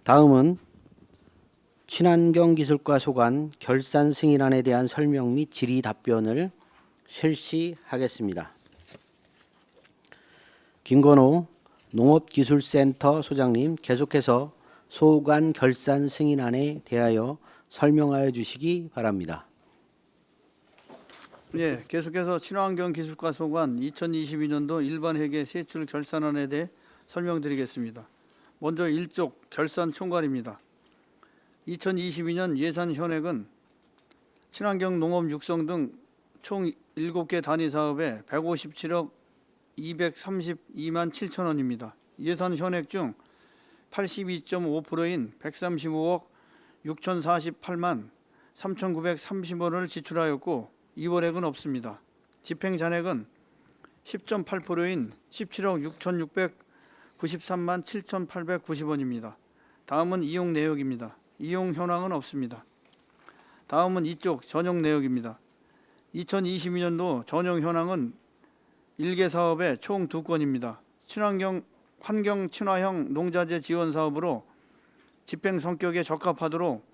다음은 친환경기술과 소관 결산 승인안에 대한 설명 및 질의 답변을 실시하겠습니다. 김건호 농업기술센터 소장님, 계속해서 소관 결산 승인안에 대하여 설명하여 주시기 바랍니다. 예, 계속해서 친환경 기술과 소관 2022년도 일반 회계 세출 결산안에 대해 설명드리겠습니다. 먼저 1쪽 결산 총괄입니다. 2022년 예산 현액은 친환경 농업 육성 등 총 7개 단위 사업에 157억 232만 7천 원입니다. 예산 현액 중 82.5%인 135억 6,048만 3,930원을 지출하였고 이월액은 없습니다. 집행 잔액은 10.8%인 17억 6,693만 7,890원입니다. 다음은 이용 내역입니다. 이용 현황은 없습니다. 다음은 이쪽 전용 내역입니다. 2022년도 전용 현황은 1개 사업에 총 2건입니다. 환경 친화형 농자재 지원 사업으로 집행 성격에 적합하도록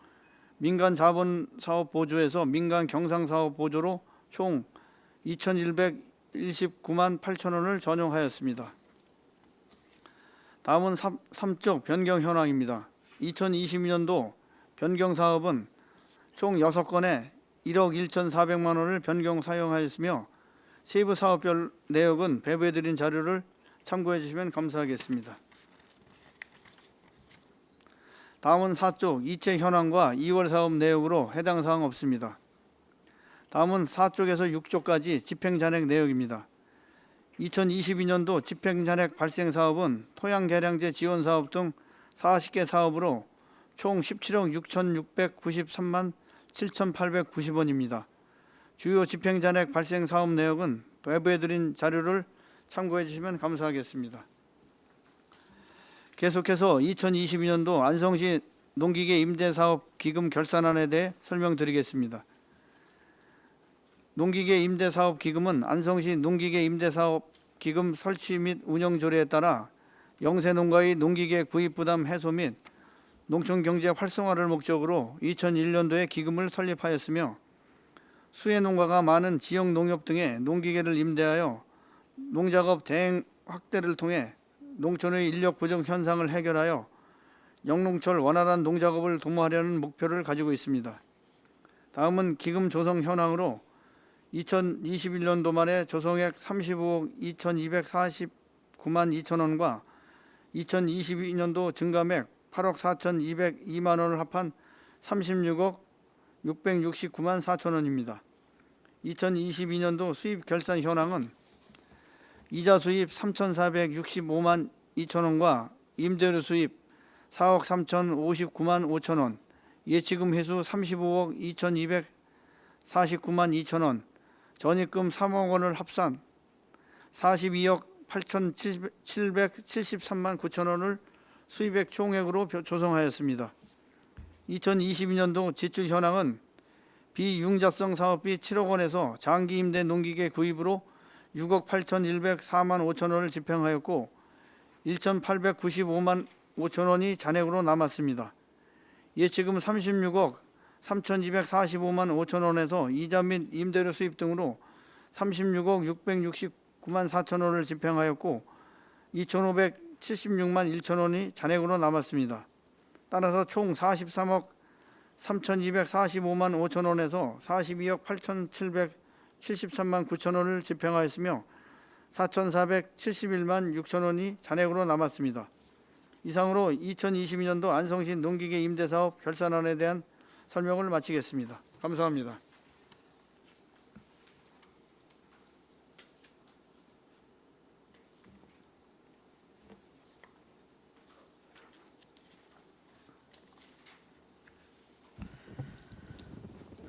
민간 자본사업 보조에서 민간 경상사업 보조로 총 2,129만 8천 원을 전용하였습니다. 다음은 3쪽 변경 현황입니다. 2022년도 변경 사업은 총 6건에 1억 1,400만 원을 변경 사용하였으며 세부 사업별 내역은 배부해드린 자료를 참고해 주시면 감사하겠습니다. 다음은 4쪽 이체 현황과 2월 사업 내역으로 해당 사항 없습니다. 다음은 4쪽에서 6쪽까지 집행잔액 내역입니다. 2022년도 집행잔액 발생 사업은 토양개량제 지원 사업 등 40개 사업으로 총 17억 6,693만 7,890원입니다. 주요 집행잔액 발생 사업 내역은 배부해드린 자료를 참고해 주시면 감사하겠습니다. 계속해서 2022년도 안성시 농기계 임대사업 기금 결산안에 대해 설명드리겠습니다. 농기계 임대사업 기금은 안성시 농기계 임대사업 기금 설치 및 운영 조례에 따라 영세농가의 농기계 구입 부담 해소 및 농촌경제 활성화를 목적으로 2001년도에 기금을 설립하였으며 수혜농가가 많은 지역 농협 등의 농기계를 임대하여 농작업 대행 확대를 통해 농촌의 인력 부족 현상을 해결하여 영농철 원활한 농작업을 도모하려는 목표를 가지고 있습니다. 다음은 기금 조성 현황으로 2021년도 말에 조성액 35억 2,249만 2천 원과 2022년도 증감액 8억 4,202만 원을 합한 36억 669만 4천 원입니다. 2022년도 수입 결산 현황은 이자 수입 3,465만 2천 원과 임대료 수입 4억 3,059만 5천 원, 예치금 회수 35억 2,249만 2천 원, 전입금 3억 원을 합산 42억 8,773만 9천 원을 수입액 총액으로 조성하였습니다. 2022년도 지출 현황은 비융자성 사업비 7억 원에서 장기 임대 농기계 구입으로 6억 8,104만 5천 원을 집행하였고 1,895만 5천 원이 잔액으로 남았습니다. 예치금 36억 3,245만 5천 원에서 이자 및 임대료 수입 등으로 36억 669만 4천 원을 집행하였고 2,576만 1천 원이 잔액으로 남았습니다. 따라서 총 43억 3,245만 5천 원에서 42억 8,773만 9천 원을 집행하였으며 4,471만 6천 원이 잔액으로 남았습니다. 이상으로 2022년도 안성시 농기계 임대사업 결산안에 대한 설명을 마치겠습니다. 감사합니다.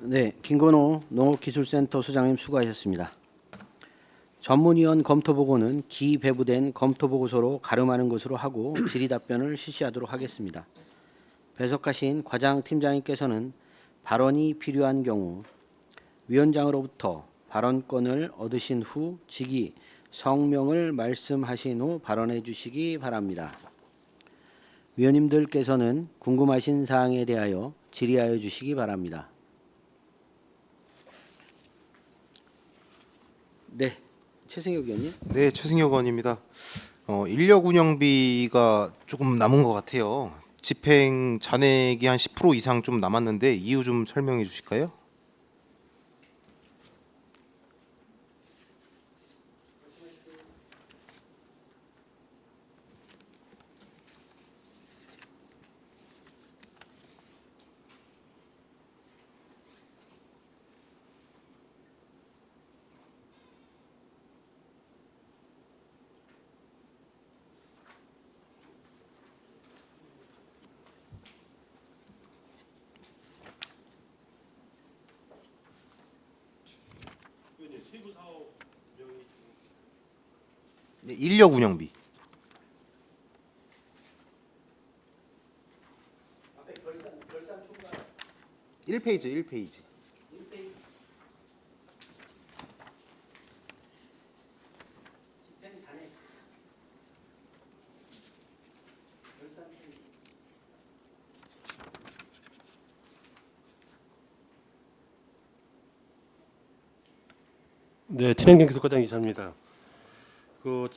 네, 김건호 농업기술센터 소장님 수고하셨습니다. 전문위원 검토보고는 기배부된 검토보고서로 가름하는 것으로 하고 질의 답변을 실시하도록 하겠습니다. 배석하신 과장팀장님께서는 발언이 필요한 경우 위원장으로부터 발언권을 얻으신 후 직위, 성명을 말씀하신 후 발언해 주시기 바랍니다. 위원님들께서는 궁금하신 사항에 대하여 질의하여 주시기 바랍니다. 네, 최승혁 위원님. 네, 최승혁 의원입니다. 인력 운영비가 조금 남은 것 같아요. 집행 잔액이 한 10% 이상 좀 남았는데 이유 좀 설명해 주실까요? 네, 인력 운영비. 앞에 결산 초과 1페이지, 1페이지. 집행 잔액 결산 페이지. 네, 친환경기술과장 이사입니다. 그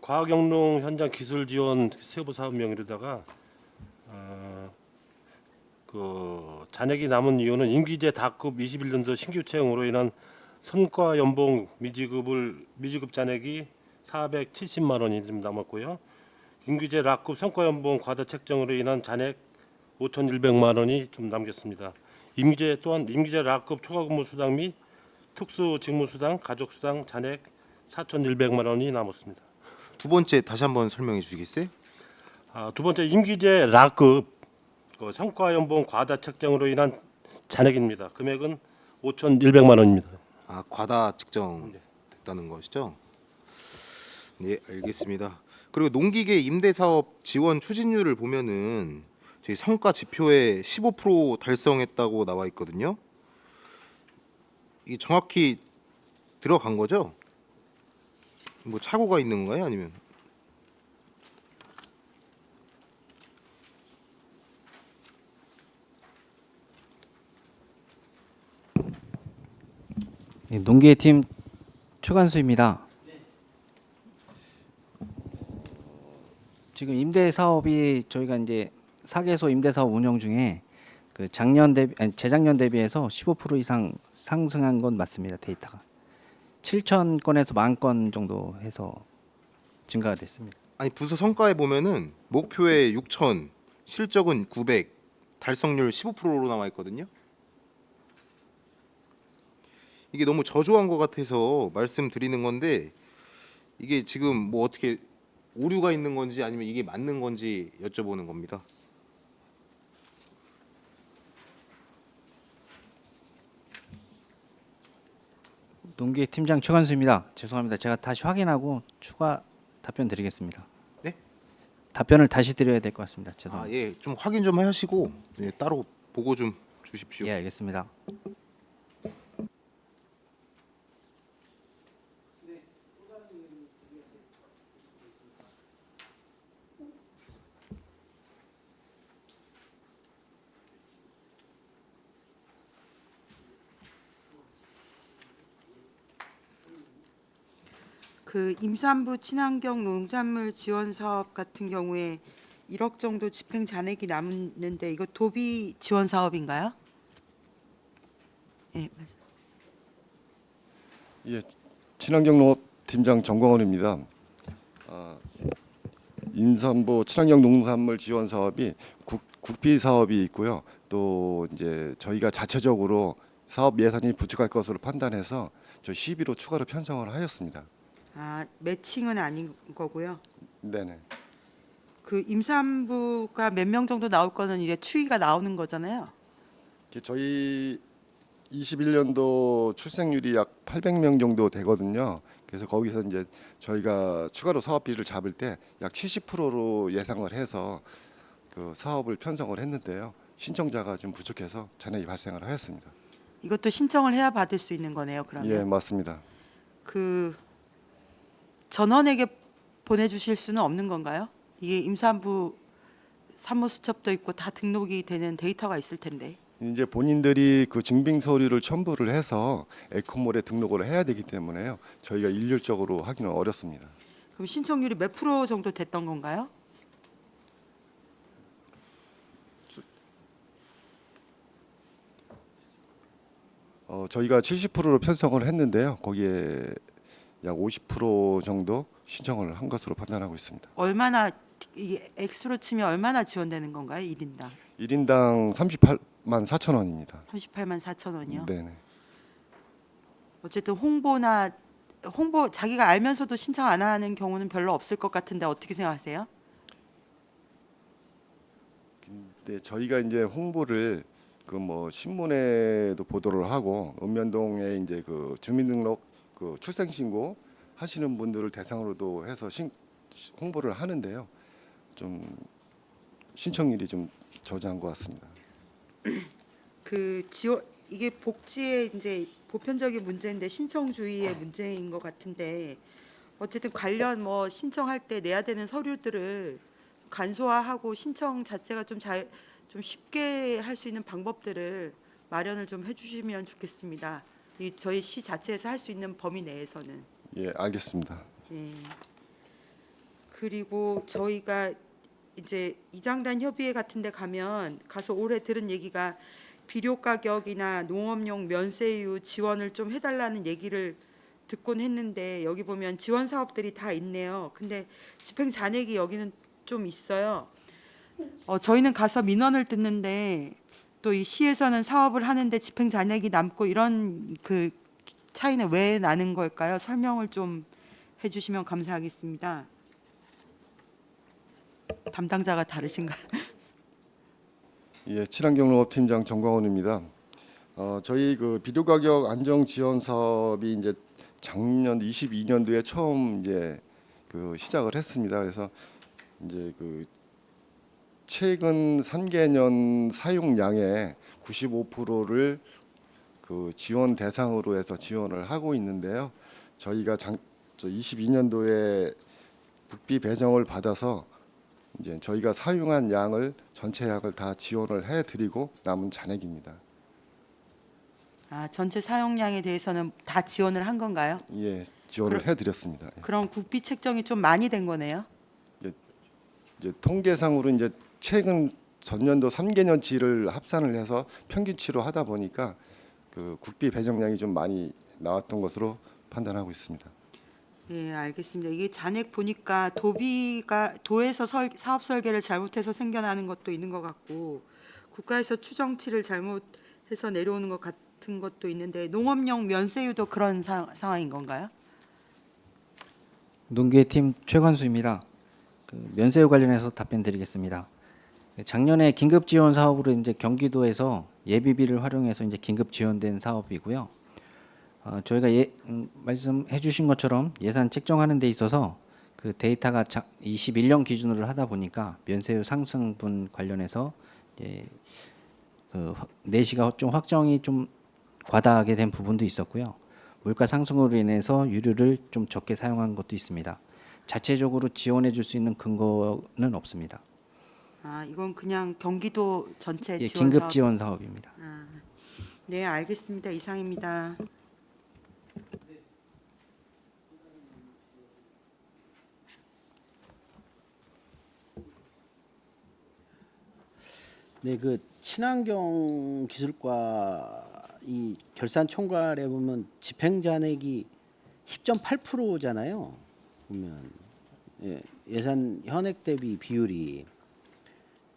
과학영농 현장 기술 지원 세부 사업 명의로다가 그 잔액이 남은 이유는 임기제 다급 21년도 신규 채용으로 인한 성과 연봉 미지급 잔액이 470만 원이 좀 남았고요. 임기제 락급 성과 연봉 과다 책정으로 인한 잔액 5,100만 원이 좀 남겼습니다. 임기제 또한 임기제 락급 초과 근무 수당 및 특수 직무 수당, 가족 수당 잔액 4,100만 원이 남았습니다. 두 번째 다시 한번 설명해 주시겠어요? 두 번째 임기제 락급 그 성과 연봉 과다 책정으로 인한 잔액입니다. 금액은 5,100만 원입니다. 과다 측정됐다는 것이죠? 네, 알겠습니다. 그리고 농기계 임대 사업 지원 추진률을 보면은 저희 성과 지표에 15% 달성했다고 나와 있거든요. 이게 정확히 들어간 거죠? 뭐 착오가 있는 건가요? 아니면 네, 농기계팀 최관수입니다. 지금 임대 사업이 저희가 이제 사개소 임대 사업 운영 중에 그 재작년 대비해서 15% 이상 상승한 건 맞습니다. 데이터가 7천 건에서 10,000건 정도 해서 증가가 됐습니다. 아니 부서 성과에 보면은 목표에 6,000, 실적은 900, 달성률 15%로 나와 있거든요. 이게 너무 저조한 것 같아서 말씀드리는 건데 이게 지금 뭐 어떻게 오류가 있는 건지 아니면 이게 맞는 건지 여쭤보는 겁니다. 농기계 팀장 최관수입니다. 죄송합니다. 제가 다시 확인하고 추가 답변 드리겠습니다. 네? 답변을 다시 드려야 될 것 같습니다. 죄송합니다. 예, 좀 확인 좀 하시고 따로 보고 좀 주십시오. 예, 알겠습니다. 그 임산부 친환경 농산물 지원 사업 같은 경우에 1억 정도 집행 잔액이 남는데 이거 도비 지원 사업인가요? 네, 맞아요. 예, 친환경농업팀장 정광원입니다. 임산부 친환경 농산물 지원 사업이 국비 사업이 있고요. 또 이제 저희가 자체적으로 사업 예산이 부족할 것으로 판단해서 저 시비로 추가로 편성을 하였습니다. 매칭은 아닌 거고요. 네네. 그 임산부가 몇 명 정도 나올 거는 이제 추이가 나오는 거잖아요. 저희 21년도 출생률이 약 800명 정도 되거든요. 그래서 거기서 이제 저희가 추가로 사업비를 잡을 때 약 70%로 예상을 해서 그 사업을 편성을 했는데요. 신청자가 좀 부족해서 잔액이 발생을 하였습니다. 이것도 신청을 해야 받을 수 있는 거네요. 그러면 예, 맞습니다. 그 전원에게 보내주실 수는 없는 건가요? 이게 임산부 사무수첩도 있고 다 등록이 되는 데이터가 있을 텐데. 이제 본인들이 그 증빙 서류를 첨부를 해서 에코몰에 등록을 해야 되기 때문에요. 저희가 일률적으로 하기는 어렵습니다. 그럼 신청률이 몇 프로 정도 됐던 건가요? 저희가 70%로 편성을 했는데요. 거기에 약 50% 정도 신청을 한 것으로 판단하고 있습니다. 얼마나 이 액수로 치면 얼마나 지원되는 건가요? 1인당 1인당 38만 4천 원입니다. 38만 4천 원이요. 네네. 어쨌든 홍보 자기가 알면서도 신청 안 하는 경우는 별로 없을 것 같은데 어떻게 생각하세요? 근데 저희가 이제 홍보를 그 뭐 신문에도 보도를 하고 읍면동에 이제 그 주민등록 그 출생신고 하시는 분들을 대상으로도 해서 홍보를 하는데요. 좀 신청률이 좀 저조한 것 같습니다. 그 지원 이게 복지의 이제 보편적인 문제인데 신청주의의 문제인 것 같은데 어쨌든 관련 뭐 신청할 때 내야 되는 서류들을 간소화하고 신청 자체가 좀 쉽게 할 수 있는 방법들을 마련을 좀 해주시면 좋겠습니다. 이 저희 시 자체에서 할 수 있는 범위 내에서는. 예, 알겠습니다. 예. 그리고 저희가 이제 이장단 협의회 같은 데 가서 올해 들은 얘기가 비료 가격이나 농업용 면세유 지원을 좀 해달라는 얘기를 듣곤 했는데 여기 보면 지원 사업들이 다 있네요. 근데 집행 잔액이 여기는 좀 있어요. 저희는 가서 민원을 듣는데 또 이 시에서는 사업을 하는데 집행 잔액이 남고 이런 그 차이는 왜 나는 걸까요? 설명을 좀 해주시면 감사하겠습니다. 담당자가 다르신가요? 예, 친환경농업팀장 정광훈입니다. 저희 그 비료 가격 안정 지원 사업이 이제 작년 22년도에 처음 이제 그 시작을 했습니다. 그래서 이제 그 최근 3개년 사용량의 95%를 그 지원 대상으로 해서 지원을 하고 있는데요. 저희가 22년도에 국비 배정을 받아서 이제 저희가 사용한 양을 전체 양을 다 지원을 해드리고 남은 잔액입니다. 아, 전체 사용량에 대해서는 다 지원을 한 건가요? 예, 지원을 해드렸습니다. 예. 그럼 국비 책정이 좀 많이 된 거네요. 이제 통계상으로 이제 최근 전년도 3개년치를 합산을 해서 평균치로 하다 보니까 그 국비 배정량이 좀 많이 나왔던 것으로 판단하고 있습니다. 예, 알겠습니다. 이게 잔액 보니까 도에서 사업 설계를 잘못해서 생겨나는 것도 있는 것 같고 국가에서 추정치를 잘못해서 내려오는 것 같은 것도 있는데 농업용 면세유도 그런 상황인 건가요? 농계팀 최관수입니다. 그 면세유 관련해서 답변드리겠습니다. 작년에 긴급 지원 사업으로 이제 경기도에서 예비비를 활용해서 이제 긴급 지원된 사업이고요. 저희가 말씀해 주신 것처럼 예산 책정하는 데 있어서 그 데이터가 21년 기준으로 하다 보니까 면세유 상승분 관련해서 그 내시가 좀 확정이 좀 과다하게 된 부분도 있었고요. 물가 상승으로 인해서 유류를 좀 적게 사용한 것도 있습니다. 자체적으로 지원해 줄 수 있는 근거는 없습니다. 아, 이건 그냥 경기도 전체 예, 지원 긴급 사업. 지원 사업입니다. 아, 네, 알겠습니다. 이상입니다. 네, 그 친환경 기술과 이 결산 총괄에 보면 집행 잔액이 10.8%잖아요. 보면 예산 현액 대비 비율이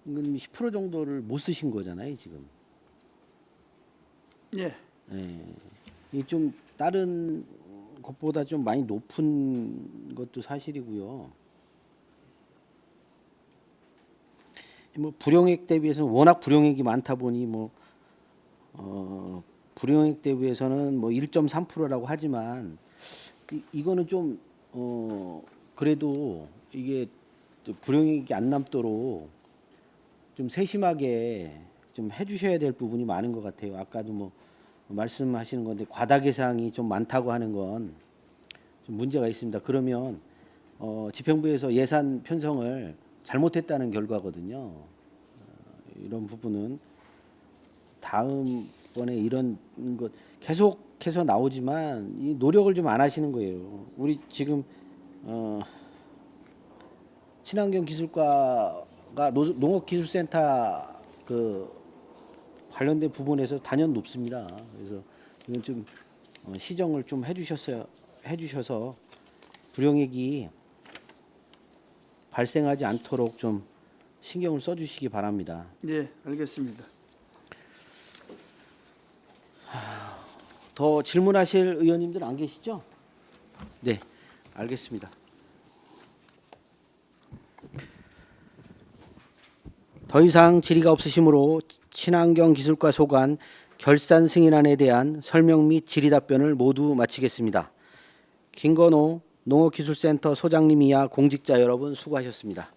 10% 정도를 못 쓰신 거잖아요, 지금. 예. 이 좀 다른 것보다 좀 많이 높은 것도 사실이고요. 뭐 불용액 대비해서는 워낙 불용액이 많다 보니 불용액 대비해서는 뭐 1.3%라고 하지만 이거는 좀 그래도 이게 불용액이 안 남도록 좀 세심하게 좀 해주셔야 될 부분이 많은 것 같아요. 아까도 뭐 말씀하시는 건데 과다 계상이 좀 많다고 하는 건 좀 문제가 있습니다. 그러면 집행부에서 예산 편성을 잘못했다는 결과거든요. 이런 부분은 다음번에 이런 것 계속해서 나오지만 이 노력을 좀 안 하시는 거예요. 우리 지금 친환경 기술과가 농업기술센터 그 관련된 부분에서 단연 높습니다. 그래서 이건 좀 시정을 좀 해주셔서 불용액이 발생하지 않도록 좀 신경을 써주시기 바랍니다. 네, 알겠습니다. 더 질문하실 의원님들 안 계시죠? 네, 알겠습니다. 더 이상 질의가 없으시므로 친환경 기술과 소관 결산 승인안에 대한 설명 및 질의 답변을 모두 마치겠습니다. 김건호 농업기술센터 소장님 이하 공직자 여러분 수고하셨습니다.